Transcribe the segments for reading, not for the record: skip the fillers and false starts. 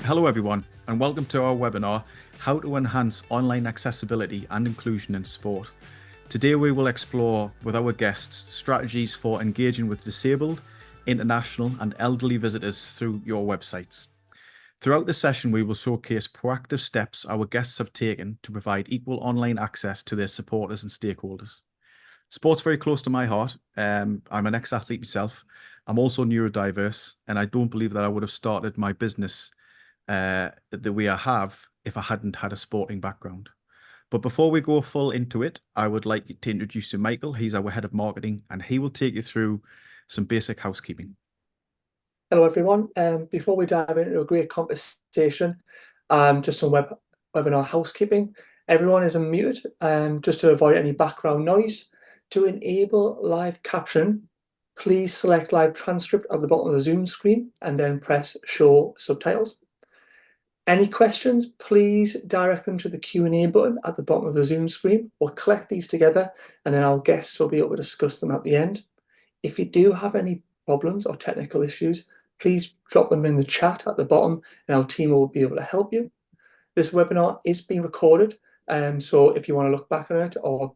Hello everyone, and welcome to our webinar, How to Enhance Online Accessibility and Inclusion in Sport. Today we will explore with our guests strategies for engaging with disabled, international and elderly visitors through your websites. Throughout the session, we will showcase proactive steps our guests have taken to provide equal online access to their supporters and stakeholders. Sport's very close to my heart. I'm an ex-athlete myself. I'm also neurodiverse, and I don't believe that I would have started my business the way I have if I hadn't had a sporting background. But before we go full into it, I would like to introduce you Michael. He's our head of marketing, and he will take you through some basic housekeeping. Hello everyone. Before we dive into a great conversation, just some webinar housekeeping. Everyone is unmuted, just to avoid any background noise. To enable live caption, please select live transcript at the bottom of the Zoom screen and then press show subtitles. Any questions, please direct them to the Q&A button at the bottom of the Zoom screen. We'll collect these together and then our guests will be able to discuss them at the end. If you do have any problems or technical issues, please drop them in the chat at the bottom and our team will be able to help you. This webinar is being recorded, so if you want to look back on it or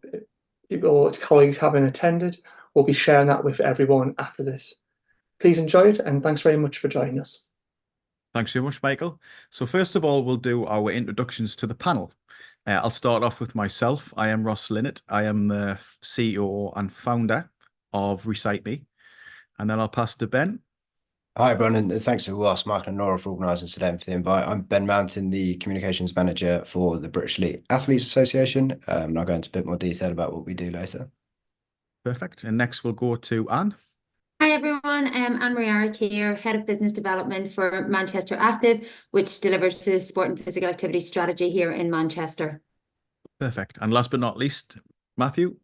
colleagues haven't attended, we'll be sharing that with everyone after this. Please enjoy it and thanks very much for joining us. Thanks very much, Michael. So first of all, we'll do our introductions to the panel. I'll start off with myself. I am Ross Linnett. I am the CEO and founder of Recite, and then I'll pass to Ben. Hi everyone, and thanks to Ross, Michael and Laura for organising today and for the invite. I'm Ben Mountain, the Communications Manager for the British Elite Athletes Association, and I'll go into a bit more detail about what we do later. Perfect. And next we'll go to Anne. Hi everyone, Anne-Marie Errock here, Head of Business Development for Manchester Active, which delivers the sport and physical activity strategy here in Manchester. Perfect. And last but not least, Matthew.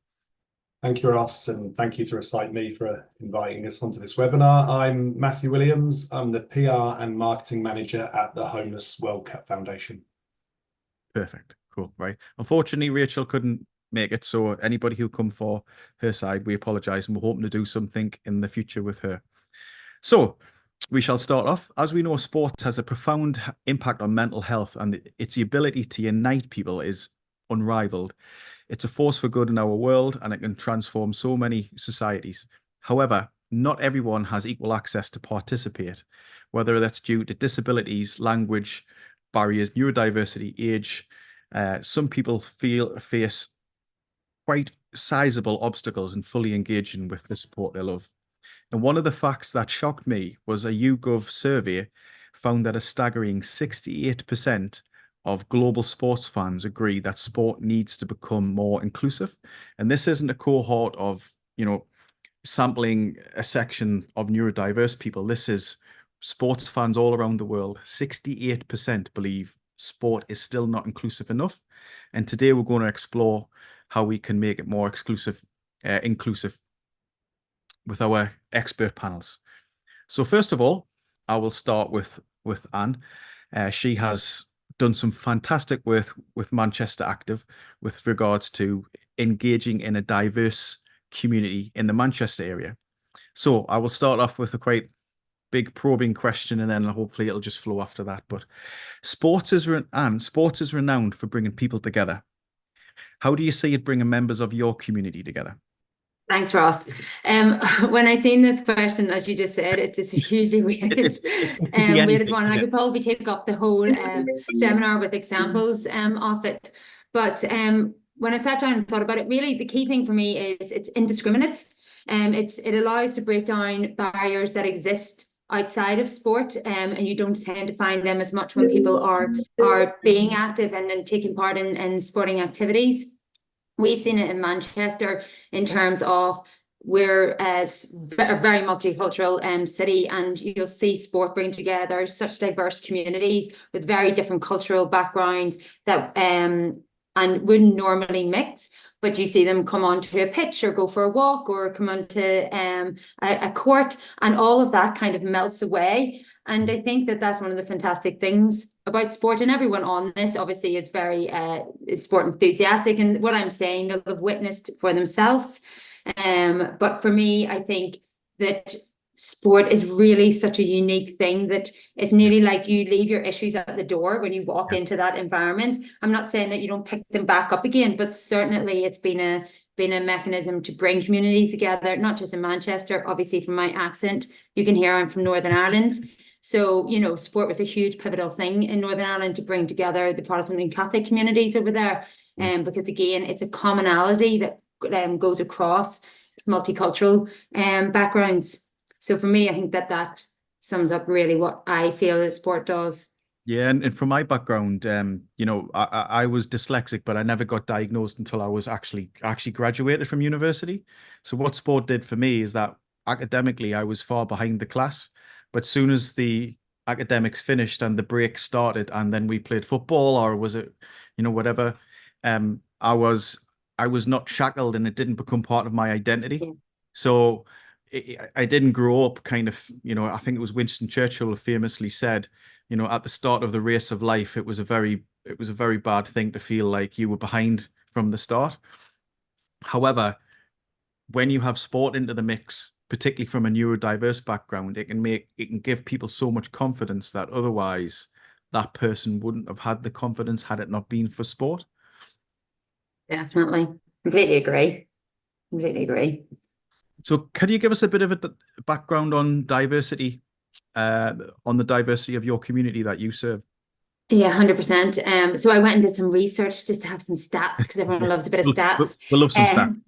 Thank you, Ross, and thank you to Recite for inviting us onto this webinar. I'm Matthew Williams. I'm the PR and Marketing Manager at the Homeless World Cup Foundation. Perfect. Cool. Right. Unfortunately, Rachel couldn't make it, so anybody who come for her side, we apologise, and we're hoping to do something in the future with her. So we shall start off. As we know, sport has a profound impact on mental health, and its ability to unite people is unrivaled. It's a force for good in our world, and it can transform so many societies. However, not everyone has equal access to participate, whether that's due to disabilities, language barriers, neurodiversity, age. Some people face quite sizable obstacles in fully engaging with the sport they love. And one of the facts that shocked me was a YouGov survey found that a staggering 68% of global sports fans agree that sport needs to become more inclusive. And this isn't a cohort of, sampling a section of neurodiverse people. This is sports fans all around the world. 68% believe sport is still not inclusive enough. And today we're going to explore how we can make it more inclusive with our expert panels. So first of all, I will start with Anne. She has done some fantastic work with Manchester Active with regards to engaging in a diverse community in the Manchester area. So I will start off with a quite big probing question, and then hopefully it'll just flow after that. But sports is renowned for bringing people together. How do you see it bringing members of your community together? Thanks, Ross. When I seen this question, as you just said, it's a hugely weighted one. I could probably take up the whole seminar with examples of it. But when I sat down and thought about it, really the key thing for me is it's indiscriminate. It allows to break down barriers that exist outside of sport, and you don't tend to find them as much when people are being active and taking part in sporting activities. We've seen it in Manchester in terms of we're a very multicultural city, and you'll see sport bring together such diverse communities with very different cultural backgrounds that and wouldn't normally mix. But you see them come onto a pitch or go for a walk or come onto a court, and all of that kind of melts away. And I think that that's one of the fantastic things about sport, and everyone on this obviously is very sport enthusiastic, and what I'm saying they'll have witnessed for themselves. But for me, I think that sport is really such a unique thing that it's nearly like you leave your issues at the door when you walk into that environment. I'm not saying that you don't pick them back up again, but certainly it's been a mechanism to bring communities together, not just in Manchester. Obviously, from my accent, you can hear I'm from Northern Ireland. So, you know, sport was a huge pivotal thing in Northern Ireland to bring together the Protestant and Catholic communities over there. Because again, it's a commonality that goes across multicultural backgrounds. So for me, I think that sums up really what I feel that sport does. Yeah, and from my background, you know, I was dyslexic, but I never got diagnosed until I was actually graduated from university. So what sport did for me is that academically I was far behind the class, but soon as the academics finished and the break started, and then we played football or was it, you know, whatever, I was not shackled and it didn't become part of my identity. Yeah. So I didn't grow up kind of, you know, I think it was Winston Churchill who famously said, you know, at the start of the race of life, it was a very bad thing to feel like you were behind from the start. However, when you have sport into the mix, particularly from a neurodiverse background, it can give people so much confidence that otherwise that person wouldn't have had the confidence had it not been for sport. Definitely. Completely agree. Completely agree. So can you give us a bit of a background on diversity, on the diversity of your community that you serve? Yeah, 100%. So I went and did some research just to have some stats because everyone loves a bit of stats. We'll love some stats.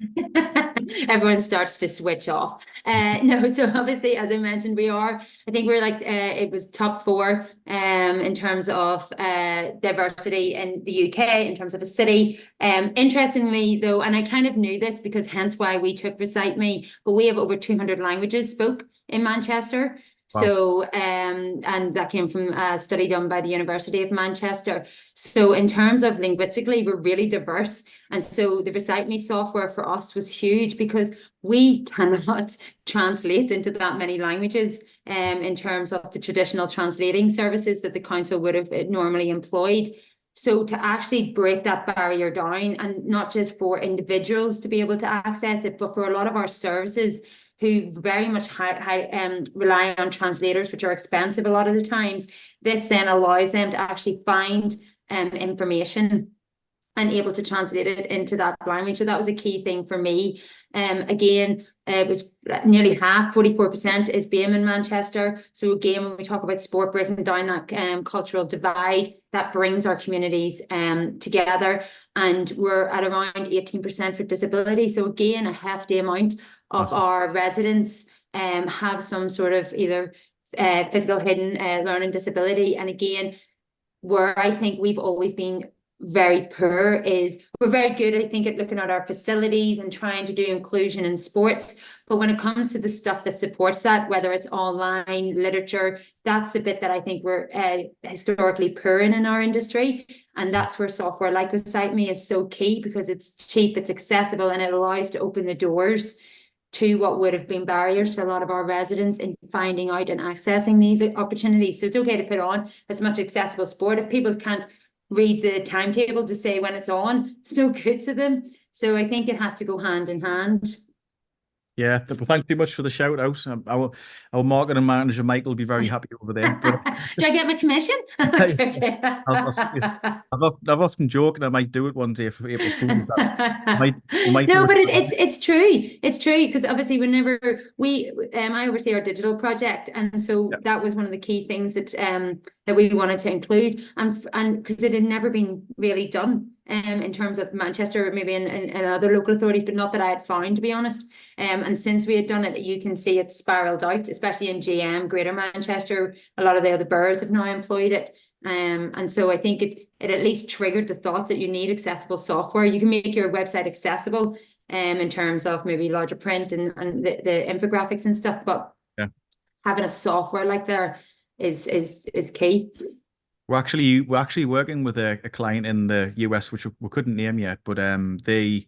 Everyone starts to switch off. No, so obviously, as I mentioned, I think we're like, it was top 4 in terms of diversity in the UK, in terms of a city. Interestingly, though, and I kind of knew this because hence why we took Recite Me, but we have over 200 languages spoke in Manchester. Wow. So, and that came from a study done by the University of Manchester. So in terms of linguistically, we're really diverse. And so the Recite Me software for us was huge because we cannot translate into that many languages in terms of the traditional translating services that the council would have normally employed. So to actually break that barrier down, and not just for individuals to be able to access it, but for a lot of our services who very much rely on translators, which are expensive a lot of the times, this then allows them to actually find information and able to translate it into that language. So that was a key thing for me. Again, it was nearly half, 44% is BAME in Manchester. So again, when we talk about sport breaking down that cultural divide, that brings our communities together. And we're at around 18% for disability. So again, a hefty amount of our residents have some sort of either physical hidden learning disability. And again, where I think we've always been very poor is we're very good, I think, at looking at our facilities and trying to do inclusion in sports. But when it comes to the stuff that supports that, whether it's online, literature, that's the bit that I think we're historically poor in our industry. And that's where software like Recite Me is so key because it's cheap, it's accessible, and it allows to open the doors to what would have been barriers to a lot of our residents in finding out and accessing these opportunities. So it's okay to put on as much accessible sport. If people can't read the timetable to say when it's on, it's no good to them. So I think it has to go hand in hand. Yeah, well, thank you much for the shout out. Our marketing manager Michael will be very happy over there. But do I get my commission? I've often joked I might do it one day for April Fools. No, but it's true. It's true because obviously whenever I oversee our digital project, and so that was one of the key things that that we wanted to include, and because it had never been really done in terms of Manchester, maybe in other local authorities, but not that I had found, to be honest. And since we had done it, you can see it's spiraled out, especially in GM, Greater Manchester. A lot of the other boroughs have now employed it. And so I think it at least triggered the thoughts that you need accessible software. You can make your website accessible in terms of maybe larger print and the infographics and stuff, but having a software like there is key. We're actually working with a client in the US, which we couldn't name yet, but they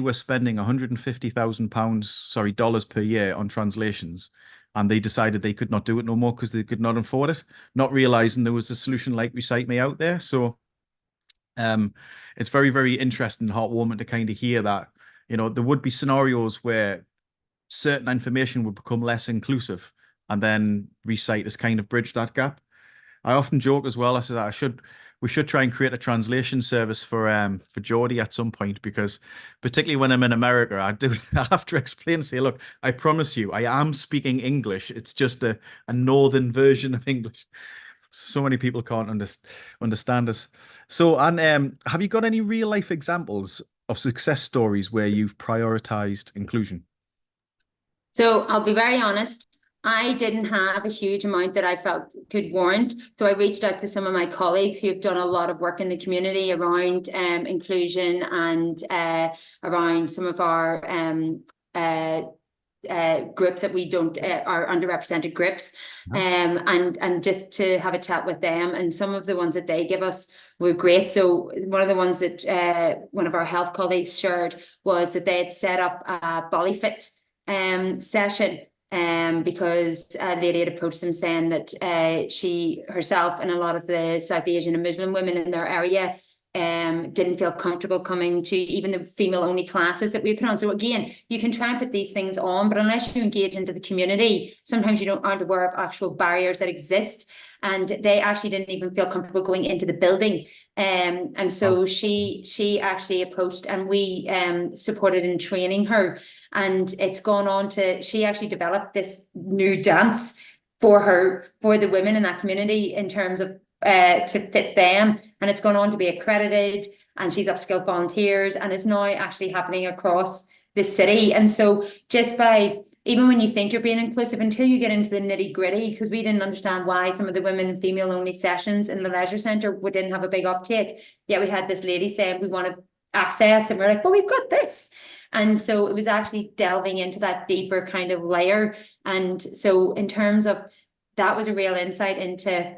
were spending $150,000 per year on translations, and they decided they could not do it no more because they could not afford it, not realizing there was a solution like Recite Me out there. So it's very, very interesting and heartwarming to kind of hear that, you know, there would be scenarios where certain information would become less inclusive, and then Recite has kind of bridged that gap. I often joke as well. I said that we should try and create a translation service for Geordie at some point, because particularly when I'm in America, I have to explain, say, look, I promise you, I am speaking English. It's just a northern version of English. So many people can't understand us. So, and have you got any real life examples of success stories where you've prioritized inclusion? So I'll be very honest, I didn't have a huge amount that I felt could warrant. So I reached out to some of my colleagues who have done a lot of work in the community around inclusion and around some of our groups that we don't are underrepresented groups, and just to have a chat with them. And some of the ones that they give us were great. So one of the ones that one of our health colleagues shared was that they had set up a BollyFit session, because a lady had approached them saying that she herself and a lot of the South Asian and Muslim women in their area didn't feel comfortable coming to even the female only classes that we put on. So again, you can try and put these things on, but unless you engage into the community, sometimes you aren't aware of actual barriers that exist. And they actually didn't even feel comfortable going into the building. And so she actually approached, and we supported in training her. And it's gone on to, she actually developed this new dance for the women in that community in terms of to fit them. And it's gone on to be accredited, and she's upskilled volunteers, and it's now actually happening across the city. And so just by, even when you think you're being inclusive, until you get into the nitty gritty, because we didn't understand why some of the women and female only sessions in the leisure centre didn't have a big uptake. Yet we had this lady saying we want to access, and we're like, well, we've got this. And so it was actually delving into that deeper kind of layer. And so in terms of, that was a real insight into,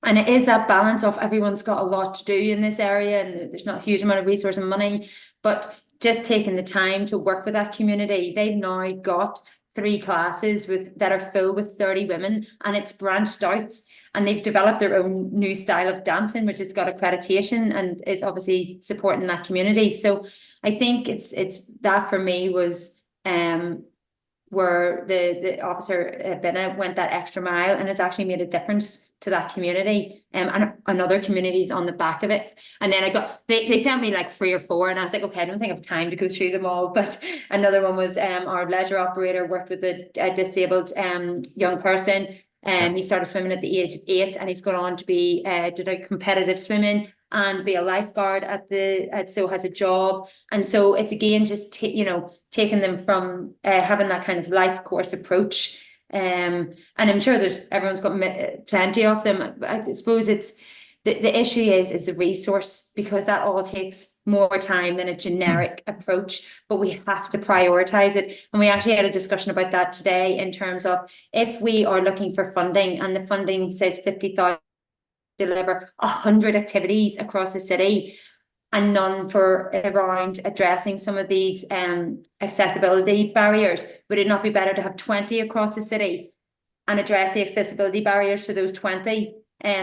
and it is that balance of everyone's got a lot to do in this area, and there's not a huge amount of resource and money, but just taking the time to work with that community. They've now got 3 classes that are filled with 30 women, and it's branched out, and they've developed their own new style of dancing, which has got accreditation and is obviously supporting that community. So I think it's that for me was where the officer Linnett went that extra mile, and it's actually made a difference to that community, and other communities on the back of it. And then they sent me like 3 or 4, and I was like, okay, I don't think I have time to go through them all. But another one was our leisure operator worked with a disabled young person. He started swimming at the age of 8, and he's gone on to be do competitive swimming and be a lifeguard so has a job. And so it's again just taking them from having that kind of life course approach. And I'm sure everyone's got plenty of them. I suppose it's the issue is the resource, because that all takes more time than a generic approach, but we have to prioritize it. And we actually had a discussion about that today in terms of, if we are looking for funding and the funding says 50,000 deliver 100 activities across the city, and none for around addressing some of these accessibility barriers, would it not be better to have 20 across the city and address the accessibility barriers to those 20,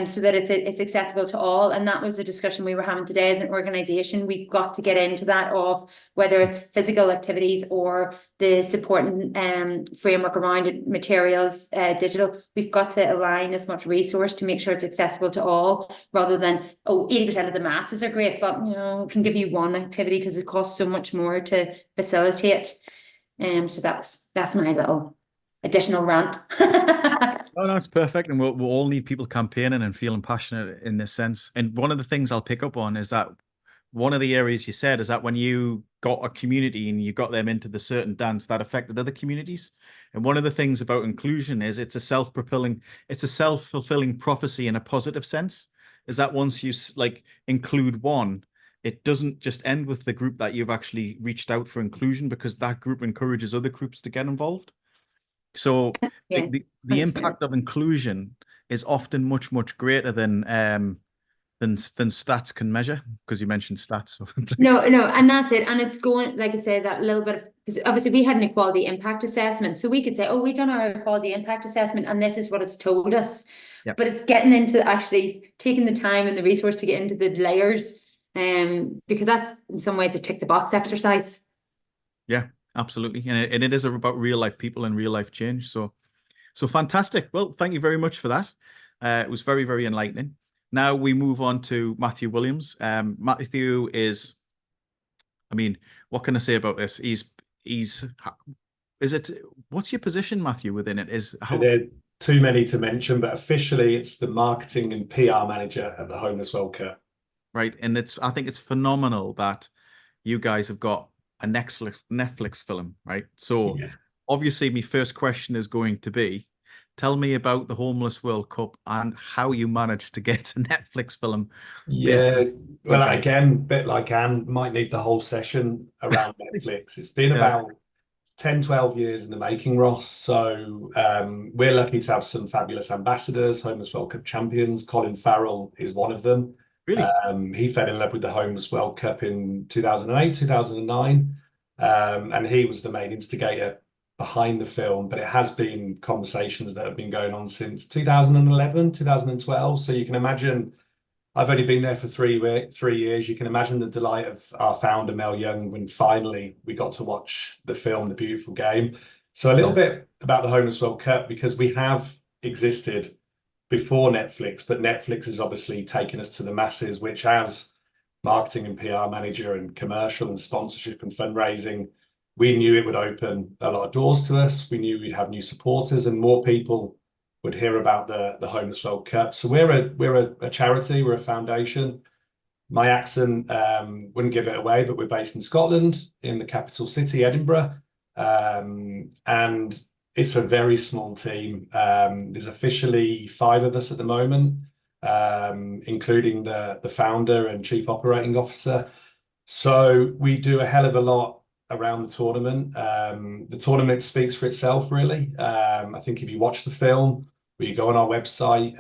so that it's accessible to all? And that was the discussion we were having today as an organisation. We've got to get into that, of whether it's physical activities or the supporting framework around it, materials, digital. We've got to align as much resource to make sure it's accessible to all, rather than 80% of the masses are great, but can give you one activity because it costs so much more to facilitate. So that's my little additional rant. No, it's perfect. And we'll all need people campaigning and feeling passionate in this sense. And one of the things I'll pick up on is that one of the areas you said is that when you got a community and you got them into the certain dance, that affected other communities. And one of the things about inclusion is it's a self-fulfilling prophecy in a positive sense, is that once you include one, it doesn't just end with the group that you've actually reached out for inclusion, because that group encourages other groups to get involved. So Yeah, the impact of inclusion is often much, much greater than stats can measure, because you mentioned stats. No, and that's it. And it's going, like I say, that little bit of, because obviously we had an equality impact assessment, so we could say, we've done our equality impact assessment and this is what it's told us. Yep. But it's getting into actually taking the time and the resource to get into the layers, because that's in some ways a tick the box exercise. Yeah. Absolutely. And it is about real life people and real life change. So fantastic. Well, thank you very much for that. It was very, very enlightening. Now we move on to Matthew Williams. Matthew is, I mean, what can I say about this? What's your position, Matthew, within it? There are too many to mention, but officially it's the marketing and PR manager at the Homeless World Cup. Right. And I think it's phenomenal that you guys have got a Netflix film, right? So Yeah. obviously my first question is going to be, tell me about the Homeless World Cup and how you managed to get a Netflix film. Yeah, well, again, bit like Anne, might need the whole session around Netflix. It's been about 10, 12 years in the making, Ross. So we're lucky to have some fabulous ambassadors, Homeless World Cup champions. Colin Farrell is one of them. Really? He fell in love with the Homeless World Cup in 2008, 2009. And he was the main instigator behind the film, but it has been conversations that have been going on since 2011, 2012. So you can imagine, I've only been there for 3 years. You can imagine the delight of our founder, Mel Young, when finally we got to watch the film, The Beautiful Game. So a little bit about the Homeless World Cup, because we have existed before Netflix, but Netflix has obviously taken us to the masses, which, as marketing and PR manager and commercial and sponsorship and fundraising, we knew it would open a lot of doors to us. We knew we'd have new supporters and more people would hear about the Homeless World Cup. So we're a charity, we're a foundation. My accent wouldn't give it away, but we're based in Scotland, in the capital city, Edinburgh. And it's a very small team. There's officially 5 of us at the moment, including the founder and chief operating officer. So we do a hell of a lot around the tournament. The tournament speaks for itself, really. I think if you watch the film, or you go on our website,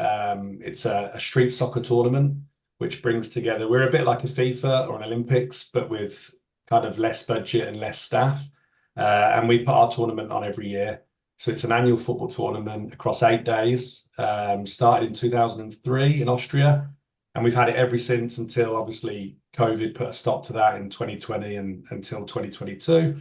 it's a street soccer tournament, which brings together, we're a bit like a FIFA or an Olympics, but with kind of less budget and less staff. And we put our tournament on every year. So it's an annual football tournament across 8 days, started in 2003 in Austria. And we've had it ever since, until obviously COVID put a stop to that in 2020 and until 2022.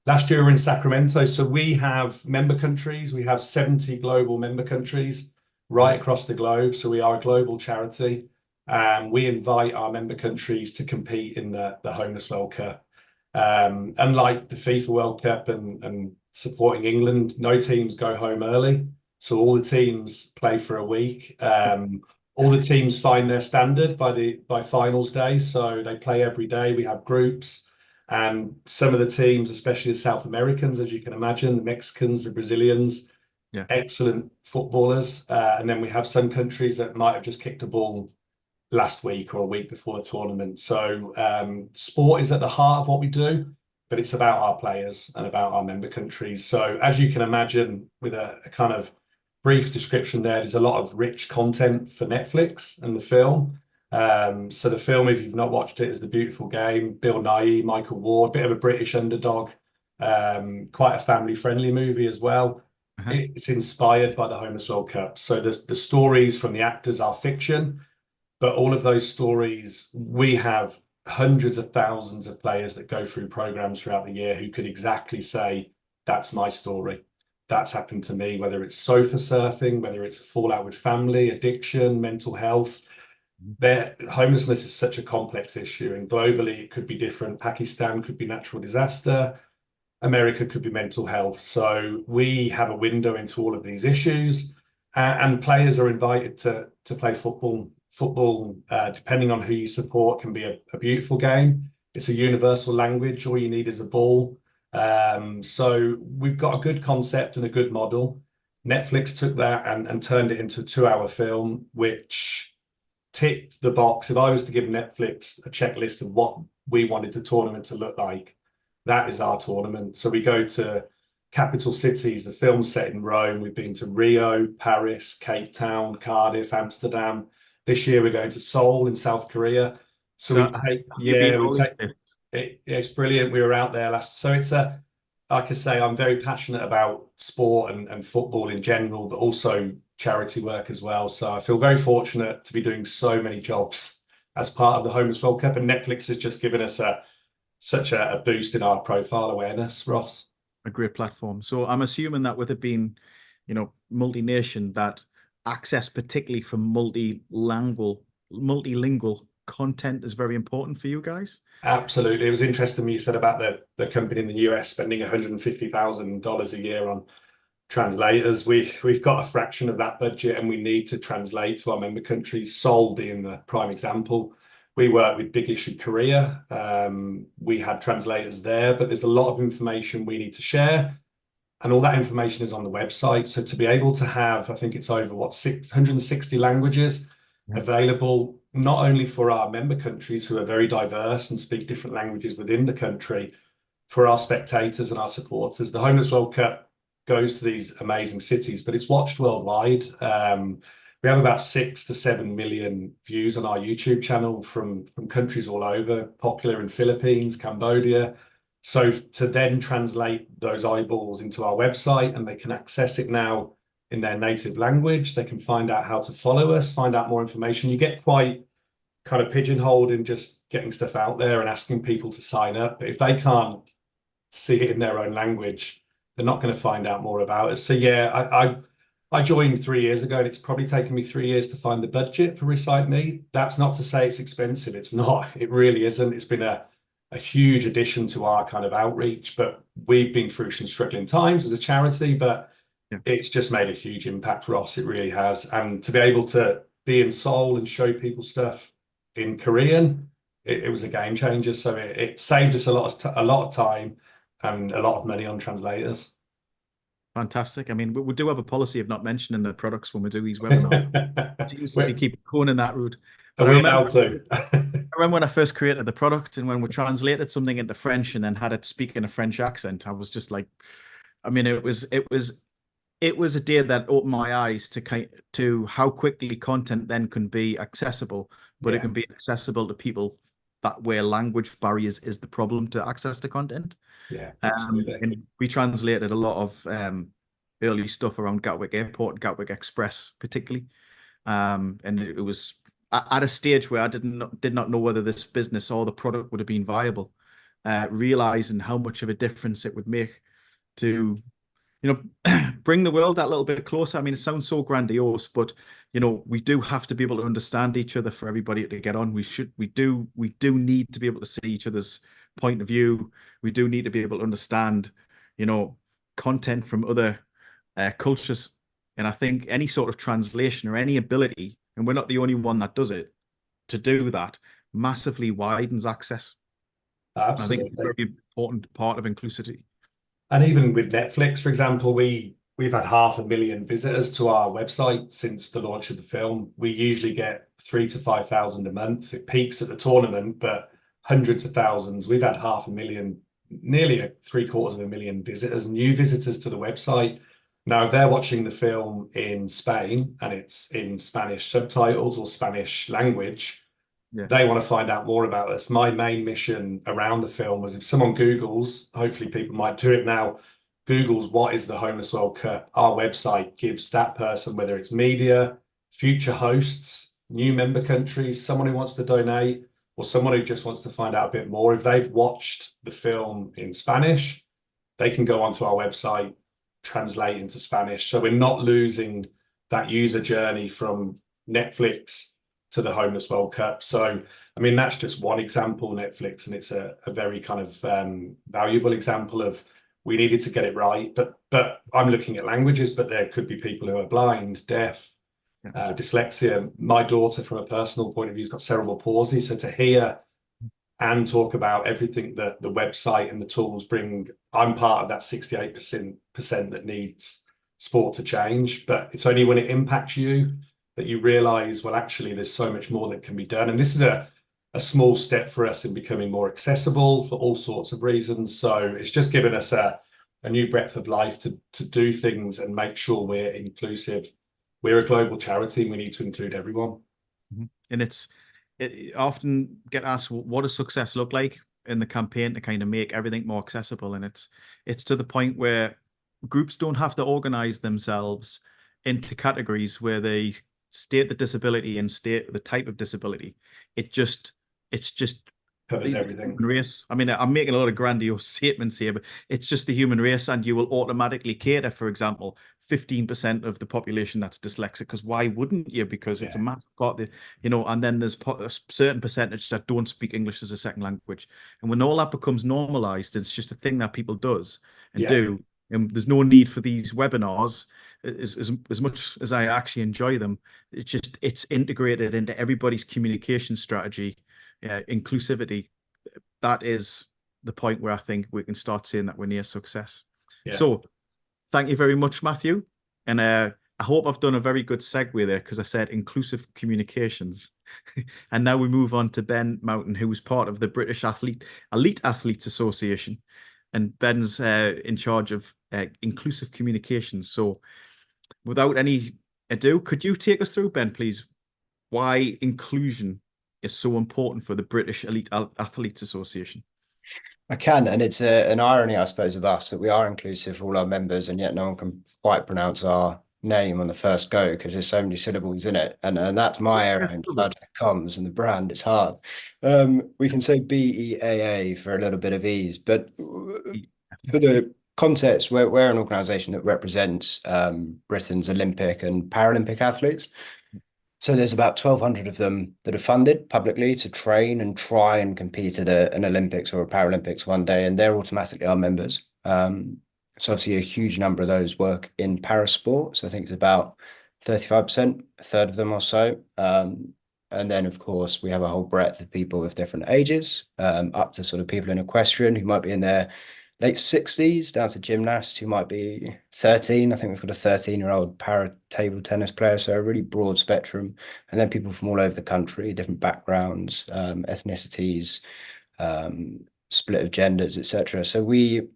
Last year we were in Sacramento. So we have member countries. We have 70 global member countries right across the globe. So we are a global charity. And we invite our member countries to compete in the Homeless World Cup. Unlike the FIFA World Cup and supporting England, no teams go home early. So all the teams play for a week. All the teams find their standard by finals day. So they play every day. We have groups. And some of the teams, especially the South Americans, as you can imagine, the Mexicans, the Brazilians, excellent footballers. And then we have some countries that might have just kicked a ball last week or a week before the tournament. So sport is at the heart of what we do, but it's about our players and about our member countries. So as you can imagine, with a kind of brief description there's a lot of rich content for Netflix and the film. So the film, if you've not watched it, is The Beautiful Game. Bill Nighy, Michael Ward, bit of a British underdog, quite a family-friendly movie as well. It's inspired by the Homeless World Cup. So the stories from the actors are fiction, but all of those stories, we have hundreds of thousands of players that go through programs throughout the year who could exactly say, that's my story. That's happened to me, whether it's sofa surfing, whether it's a fallout with family, addiction, mental health. Homelessness is such a complex issue, and globally it could be different. Pakistan could be natural disaster. America could be mental health. So we have a window into all of these issues, and players are invited to play football. Football, depending on who you support, can be a beautiful game. It's a universal language. All you need is a ball. So we've got a good concept and a good model. Netflix took that and turned it into a 2-hour film, which ticked the box. If I was to give Netflix a checklist of what we wanted the tournament to look like, that is our tournament. So we go to capital cities. The film's set in Rome. We've been to Rio, Paris, Cape Town, Cardiff, Amsterdam. This year we're going to Seoul in South Korea. So it's brilliant. We were out there last. So it's like I say, I'm very passionate about sport and football in general, but also charity work as well. So I feel very fortunate to be doing so many jobs as part of the Homeless World Cup, and Netflix has just given us such a boost in our profile awareness, Ross. A great platform. So I'm assuming that with it being, you know, multi-nation, that access, particularly for multilingual content, is very important for you guys. Absolutely. It was interesting when you said about the company in the US spending $150,000 a year on translators. We've got a fraction of that budget, and we need to translate to our member countries, Seoul being the prime example. We work with Big Issue Korea. We had translators there, but there's a lot of information we need to share, and all that information is on the website. So to be able to have, I think it's over 660 languages available, not only for our member countries who are very diverse and speak different languages within the country, for our spectators and our supporters. The Homeless World Cup goes to these amazing cities, but it's watched worldwide. We have about 6 to 7 million views on our YouTube channel from countries all over, popular in Philippines, Cambodia. So to then translate those eyeballs into our website, and they can access it now in their native language, they can find out how to follow us, find out more information. You get quite kind of pigeonholed in just getting stuff out there and asking people to sign up. But if they can't see it in their own language, they're not going to find out more about us. So yeah, I joined 3 years ago, and it's probably taken me 3 years to find the budget for Recite Me. That's not to say it's expensive. It's not. It really isn't. It's been a huge addition to our kind of outreach, but we've been through some struggling times as a charity, but it's just made a huge impact, Ross. It really has. And to be able to be in Seoul and show people stuff in Korean, it was a game changer. So it saved us a lot of time and a lot of money on translators. Fantastic. I mean, we do have a policy of not mentioning the products when we do these webinars. It seems to keep going in that route. But I remember when I first created the product, and when we translated something into French and then had it speak in a French accent, I was just like, I mean, it was a day that opened my eyes to how quickly content then can be accessible, but it can be accessible to people where language barriers is the problem to access the content. Yeah, absolutely. And we translated a lot of early stuff around Gatwick Airport and Gatwick Express, particularly. And it was at a stage where I did not know whether this business or the product would have been viable, realizing how much of a difference it would make to, you know, bring the world that little bit closer. I mean, it sounds so grandiose, but you know, we do have to be able to understand each other for everybody to get on. We do need to be able to see each other's point of view. We do need to be able to understand, you know, content from other cultures. And I think any sort of translation or any ability, and we're not the only one that does it, to do that massively widens access. Absolutely. I think it's a very important part of inclusivity. And even with Netflix, for example, we've had 500,000 visitors to our website since the launch of the film. We usually get 3,000 to 5,000 a month. It peaks at the tournament, but hundreds of thousands. We've had 500,000, nearly 750,000 visitors, new visitors to the website. Now, if they're watching the film in Spain and it's in Spanish subtitles or Spanish language, they want to find out more about us. My main mission around the film was, if someone Googles, hopefully people might do it now, Googles what is the Homeless World Cup, our website gives that person, whether it's media, future hosts, new member countries, someone who wants to donate, or someone who just wants to find out a bit more. If they've watched the film in Spanish, they can go onto our website, translate into Spanish. So we're not losing that user journey from Netflix to the Homeless World Cup. So, I mean, that's just one example, Netflix, and it's a very kind of valuable example of, we needed to get it right. But I'm looking at languages, but there could be people who are blind, deaf, dyslexia. My daughter, from a personal point of view, has got cerebral palsy. So to hear and talk about everything that the website and the tools bring, I'm part of that 68% that needs sport to change. But it's only when it impacts you that you realize, well, actually, there's so much more that can be done. And this is a small step for us in becoming more accessible for all sorts of reasons. So it's just given us a new breadth of life to do things and make sure we're inclusive. We're a global charity, and we need to include everyone. And it often get asked, what does success look like in the campaign to kind of make everything more accessible? And it's to the point where groups don't have to organize themselves into categories where they state the disability and state the type of disability. It's just covers the everything. human race. I mean, I'm making a lot of grandiose statements here, but it's just the human race, and you will automatically cater, for example, 15% of the population that's dyslexic. Because why wouldn't you? Because it's a Yeah. massive part of the, and then there's a certain percentage that don't speak English as a second language. And when all that becomes normalized, it's just a thing that people does and Yeah. do. And there's no need for these webinars. As much as I actually enjoy them, it's integrated into everybody's communication strategy. Inclusivity, that is the point where I think we can start saying that we're near success. Yeah. So thank you very much, Matthew. And I hope I've done a very good segue there, because I said inclusive communications. And now we move on to Ben Mountain, who is part of the British Elite Athletes Association. And Ben's in charge of inclusive communications. So without any ado, could you take us through, Ben, please, why inclusion is so important for the British Elite Athletes Association? I can, and it's an irony, I suppose, of us that we are inclusive for all our members, and yet no one can quite pronounce our name on the first go because there's so many syllables in it, and that's my area in blood comms and the brand. It's hard. We can say BEAA for a little bit of ease, but for the context, we're an organisation that represents Britain's Olympic and Paralympic athletes. So there's about 1,200 of them that are funded publicly to train and try and compete at an Olympics or a Paralympics one day, and they're automatically our members. So obviously a huge number of those work in para sports. I think it's about 35%, a third of them or so. And then, of course, we have a whole breadth of people of different ages, up to sort of people in equestrian who might be in their late 60s, down to gymnasts who might be 13. I think we've got a 13-year-old para table tennis player, so a really broad spectrum. And then people from all over the country, different backgrounds, ethnicities, split of genders, etc. So we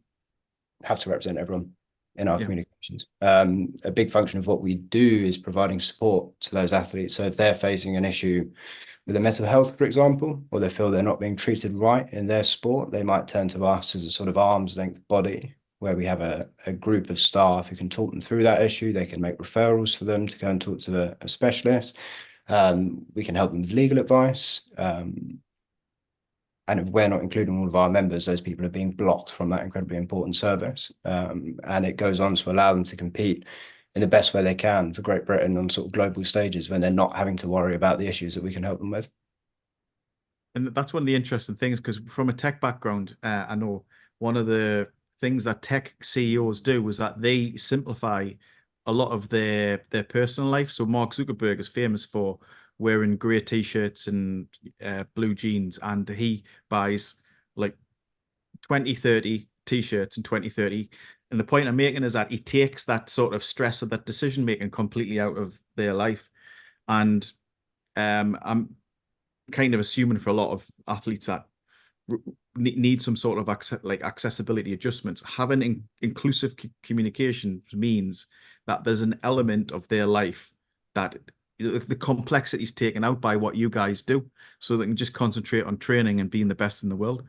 have to represent everyone in our communications. A big function of what we do is providing support to those athletes. So if they're facing an issue with their mental health, for example, or they feel they're not being treated right in their sport, they might turn to us as a sort of arm's length body where we have a group of staff who can talk them through that issue. They can make referrals for them to go and talk to a specialist. We can help them with legal advice. And if we're not including all of our members, those people are being blocked from that incredibly important service. And it goes on to allow them to compete in the best way they can for Great Britain on sort of global stages when they're not having to worry about the issues that we can help them with. And that's one of the interesting things, because from a tech background, I know one of the things that tech CEOs do is that they simplify a lot of their personal life. So Mark Zuckerberg is famous for wearing grey t-shirts and blue jeans, and he buys like 20, 30 t-shirts and 20, 30. And the point I'm making is that he takes that sort of stress of that decision making completely out of their life. And I'm kind of assuming for a lot of athletes that need some sort of accessibility adjustments. Having inclusive communication means that there's an element of their life that the complexity is taken out by what you guys do, so they can just concentrate on training and being the best in the world.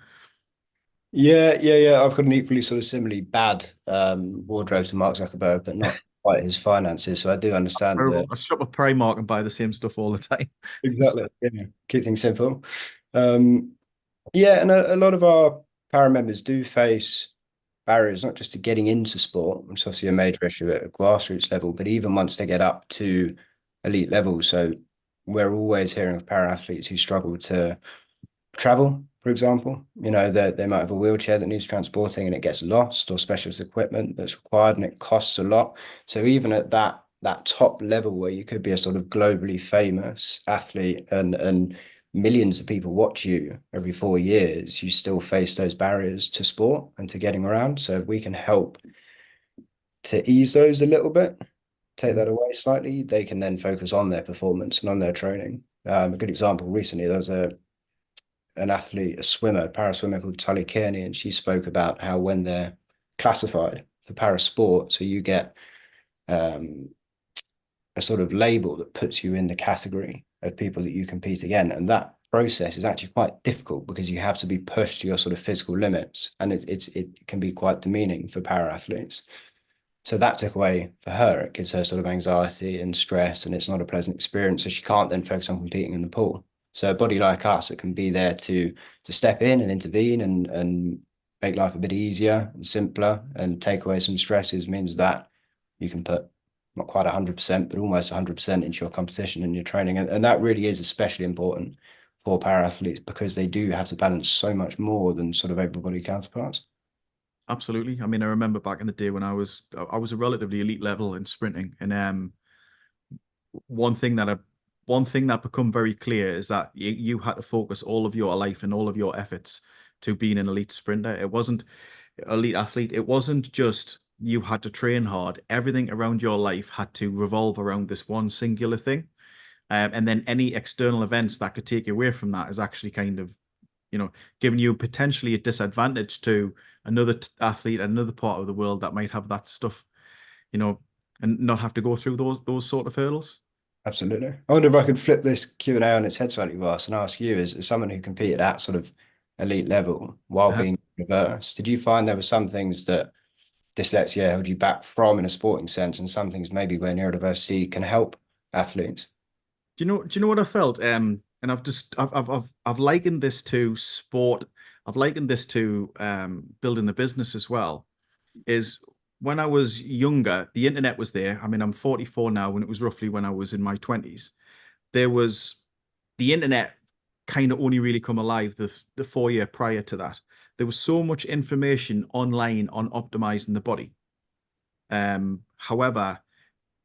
Yeah. I've got an equally sort of similarly bad wardrobe to Mark Zuckerberg, but not quite his finances. So I do understand that. I shop at Primark and buy the same stuff all the time. Exactly. Yeah. Keep things simple. Yeah, and a lot of our para members do face barriers, not just to getting into sport, which is obviously a major issue at a grassroots level, but even once they get up to elite levels. So we're always hearing of para athletes who struggle to travel, for example. You know, they might have a wheelchair that needs transporting and it gets lost, or specialist equipment that's required and it costs a lot. So even at that top level where you could be a sort of globally famous athlete and millions of people watch you every 4 years, you still face those barriers to sport and to getting around. So if we can help to ease those a little bit, take that away slightly, they can then focus on their performance and on their training. A good example recently, there was an athlete, a swimmer, a para swimmer called Tully Kearney, and she spoke about how when they're classified for para sport, so you get a sort of label that puts you in the category of people that you compete again. And that process is actually quite difficult because you have to be pushed to your sort of physical limits, and it can be quite demeaning for para athletes. So that took away for her. It gives her sort of anxiety and stress, and it's not a pleasant experience. So she can't then focus on competing in the pool. So a body like us that can be there to step in and intervene and make life a bit easier and simpler and take away some stresses means that you can put not quite 100%, but almost 100% into your competition and your training. And that really is especially important for para-athletes because they do have to balance so much more than sort of able-bodied counterparts. Absolutely. I mean, I remember back in the day when I was a relatively elite level in sprinting, and one thing that become very clear is that you had to focus all of your life and all of your efforts to being an elite sprinter. It wasn't elite athlete. It wasn't just you had to train hard. Everything around your life had to revolve around this one singular thing. And then any external events that could take you away from that is actually kind of, giving you potentially a disadvantage to another athlete, another part of the world that might have that stuff, and not have to go through those sort of hurdles. Absolutely. I wonder if I could flip this Q&A on its head slightly, Ross, and ask you, as someone who competed at sort of elite level while being reversed, did you find there were some things that dyslexia held you back from in a sporting sense, and some things maybe where neurodiversity can help athletes? Do you know what I felt? And I've likened this to sport. I've likened this to building the business as well. Is when I was younger, the internet was there. I mean, I'm 44 now, and it was roughly when I was in my 20s. There was the internet kind of only really come alive the 4 year prior to that. There was so much information online on optimizing the body. However,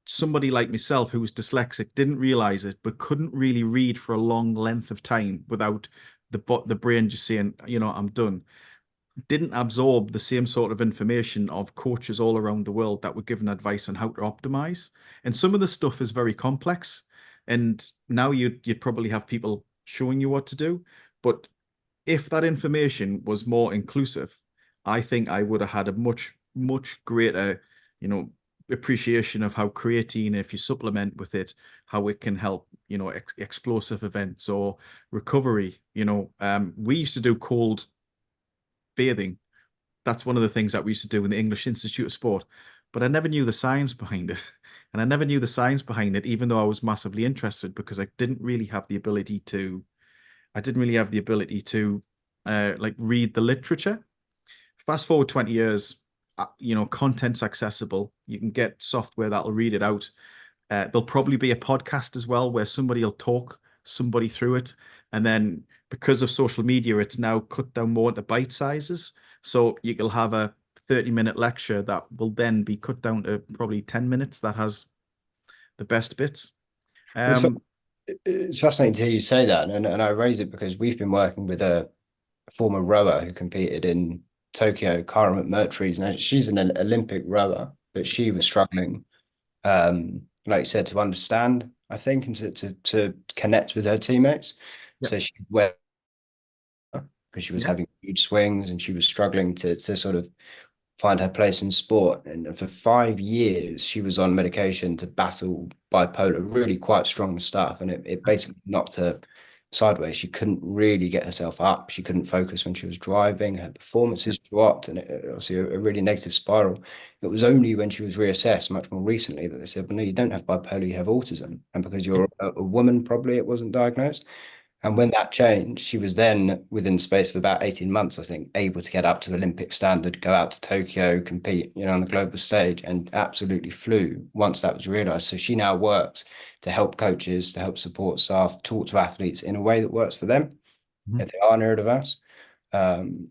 somebody like myself who was dyslexic didn't realize it, but couldn't really read for a long length of time without the brain just saying, I'm done. Didn't absorb the same sort of information of coaches all around the world that were giving advice on how to optimize. And some of the stuff is very complex. And now you'd probably have people showing you what to do. But if that information was more inclusive, I think I would have had a much, much greater, appreciation of how creatine, if you supplement with it, how it can help, explosive events or recovery. We used to do cold bathing. That's one of the things that we used to do in the English Institute of Sport, but I never knew the science behind it. And I never knew the science behind it, even though I was massively interested, because I didn't really have the ability to like read the literature. Fast forward 20 years, content's accessible. You can get software that'll read it out. There'll probably be a podcast as well where somebody will talk somebody through it. And then because of social media, it's now cut down more into bite sizes. So you'll have a 30-minute lecture that will then be cut down to probably 10 minutes that has the best bits. It's fascinating to hear you say that. And I raise it because we've been working with a former rower who competed in Tokyo, Kara McMurtry's. Now she's an Olympic rower, but she was struggling, like you said, to understand, I think, and to connect with her teammates. Yep. So she went because she was having huge swings and she was struggling to sort of find her place in sport. And for 5 years, she was on medication to battle bipolar, really quite strong stuff. And it basically knocked her sideways. She couldn't really get herself up. She couldn't focus when she was driving. Her performances dropped, and it obviously a really negative spiral. It was only when she was reassessed much more recently that they said, well, no, you don't have bipolar, you have autism. And because you're a woman, probably it wasn't diagnosed. And when that changed, she was then, within space of about 18 months, I think, able to get up to Olympic standard, go out to Tokyo, compete, on the global stage, and absolutely flew once that was realized. So she now works to help coaches, to help support staff, talk to athletes in a way that works for them, if they are neurodiverse. And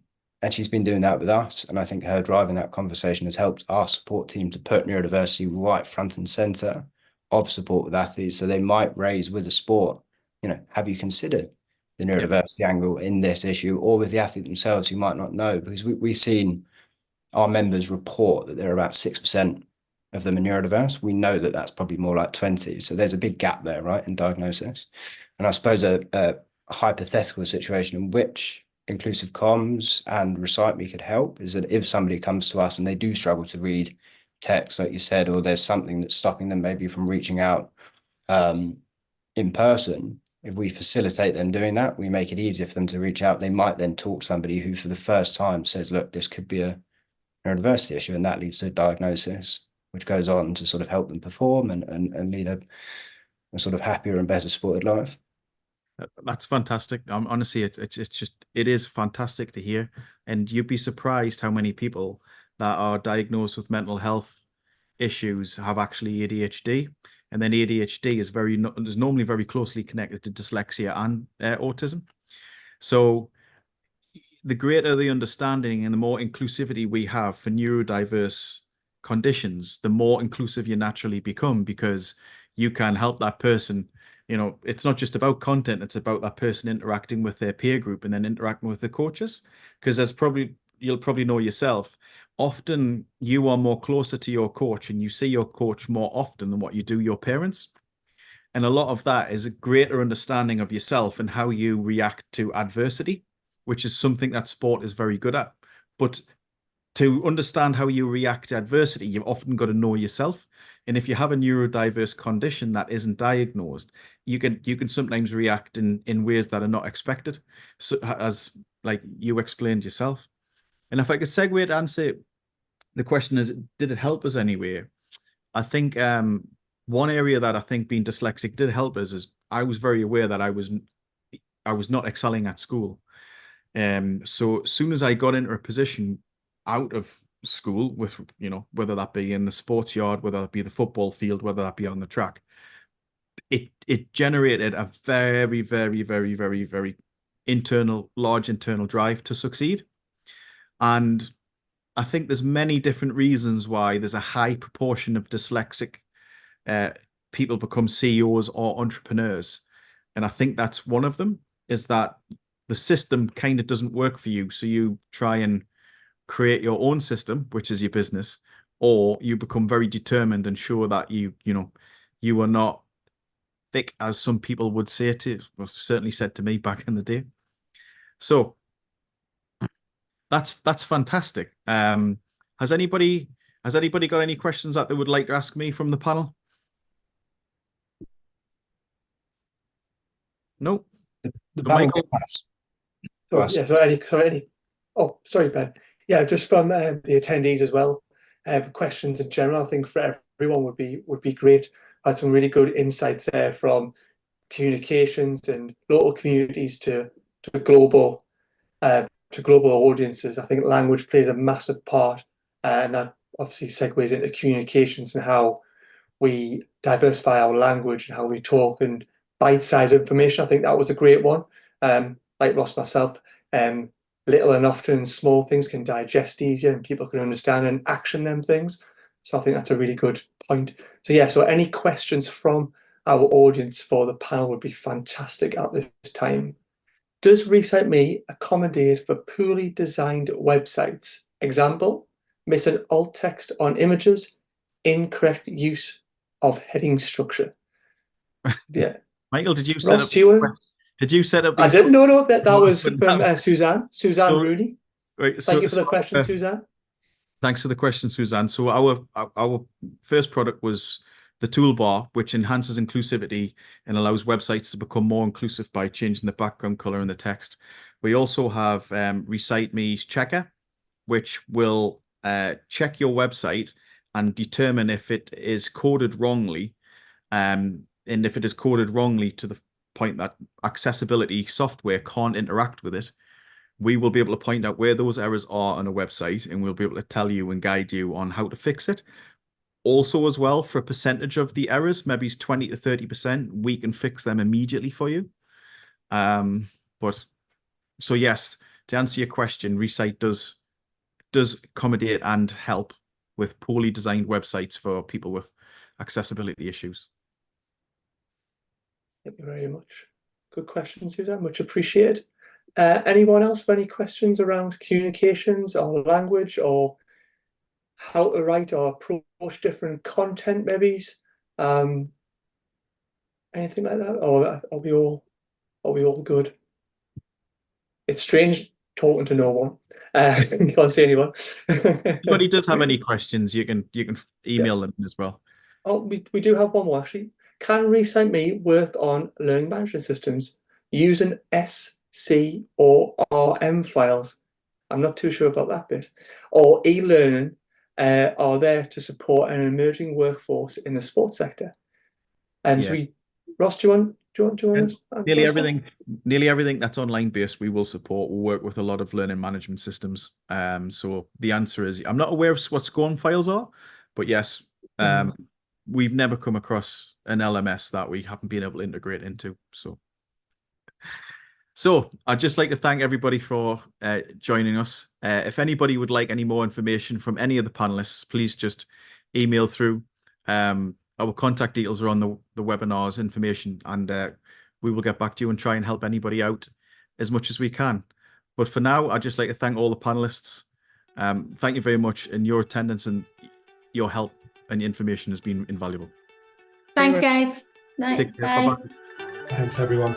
she's been doing that with us. And I think her driving that conversation has helped our support team to put neurodiversity right front and center of support with athletes. So they might raise with the sport, have you considered the neurodiversity angle in this issue, or with the athlete themselves who might not know? Because we've seen our members report that there are about 6% of them are neurodiverse. We know that that's probably more like 20. So there's a big gap there, right, in diagnosis. And I suppose a hypothetical situation in which inclusive comms and Recite Me could help is that if somebody comes to us and they do struggle to read text, like you said, or there's something that's stopping them maybe from reaching out in person, if we facilitate them doing that, we make it easier for them to reach out. They might then talk to somebody who for the first time says, look, this could be a neurodiversity issue, and that leads to a diagnosis, which goes on to sort of help them perform and lead a sort of happier and better supported life. That's fantastic. Honestly, it is fantastic to hear, and you'd be surprised how many people that are diagnosed with mental health issues have actually ADHD, and then ADHD is normally very closely connected to dyslexia and autism. So the greater the understanding and the more inclusivity we have for neurodiverse conditions, the more inclusive you naturally become, because you can help that person. It's not just about content, it's about that person interacting with their peer group and then interacting with the coaches. Because you'll probably know yourself, often you are more closer to your coach and you see your coach more often than what you do your parents. And a lot of that is a greater understanding of yourself and how you react to adversity, which is something that sport is very good at. But to understand how you react to adversity, you've often got to know yourself. And if you have a neurodiverse condition that isn't diagnosed, you can sometimes react in ways that are not expected, so, as like you explained yourself. And if I could segue to answer the question is, did it help us anyway? I think one area that I think being dyslexic did help us is I was very aware that I was not excelling at school. So as soon as I got into a position out of school with, whether that be in the sports yard, whether that be the football field, whether that be on the track, it generated a very, very, very, very, very large internal drive to succeed. And I think there's many different reasons why there's a high proportion of dyslexic people become CEOs or entrepreneurs. And I think that's one of them, is that the system kind of doesn't work for you. So you try and create your own system, which is your business, or you become very determined and sure that you are not thick, as some people would say certainly said to me back in the day. So that's fantastic. Has anybody got any questions that they would like to ask me from the panel? No. The So panel Michael? pass. Oh, yeah, oh, sorry, Ben. Yeah, just from the attendees as well. Questions in general, I think for everyone would be great. I had some really good insights there, from communications and local communities to global audiences. I think language plays a massive part, and that obviously segues into communications and how we diversify our language and how we talk, and bite-sized information. I think that was a great one. Like Ross, myself, little and often small things can digest easier and people can understand and action them things. So I think that's a really good point. So yeah, so any questions from our audience for the panel would be fantastic at this time. Does Recite Me accommodate for poorly designed websites? Example, missing alt text on images, incorrect use of heading structure. Yeah. Michael, did you set Ross, up? do you want to? Did you set up? I didn't know that was But from no. Suzanne So- Rooney. Right. Thank you for the question, Suzanne. Thanks for the question, Suzanne. So our first product was the toolbar, which enhances inclusivity and allows websites to become more inclusive by changing the background color and the text. We also have Recite Me's checker, which will check your website and determine if it is coded wrongly, and if it is coded wrongly to the point that accessibility software can't interact with it, we will be able to point out where those errors are on a website, and we'll be able to tell you and guide you on how to fix it. Also, as well, for a percentage of the errors, maybe it's 20 to 30%, we can fix them immediately for you. But so yes, to answer your question, Recite does accommodate and help with poorly designed websites for people with accessibility issues. Thank you very much. Good question, Suzanne. Much appreciated. Anyone else with any questions around communications or language, or how to write or approach different content, maybe? Anything like that? Or are we all good? It's strange talking to no one. You can't see anyone. If anybody does have any questions, you can email them as well. Oh, we do have one more actually. Can Recite Me work on learning management systems using SC or RM files? I'm not too sure about that bit. Or e-learning are there to support an emerging workforce in the sports sector. Yeah. So Ross, do you want Do you want to answer Nearly this one? nearly everything that's online based, we will support. We'll work with a lot of learning management systems. So the answer is, I'm not aware of what SCORM files are, but yes, we've never come across an LMS that we haven't been able to integrate into. So I'd just like to thank everybody for joining us. If anybody would like any more information from any of the panelists, please just email through. Our contact details are on the webinar's information, and we will get back to you and try and help anybody out as much as we can. But for now, I'd just like to thank all the panelists. Thank you very much, and your attendance and your help and information has been invaluable. Thanks, guys. Night. Take care. Bye. Bye-bye. Thanks, everyone.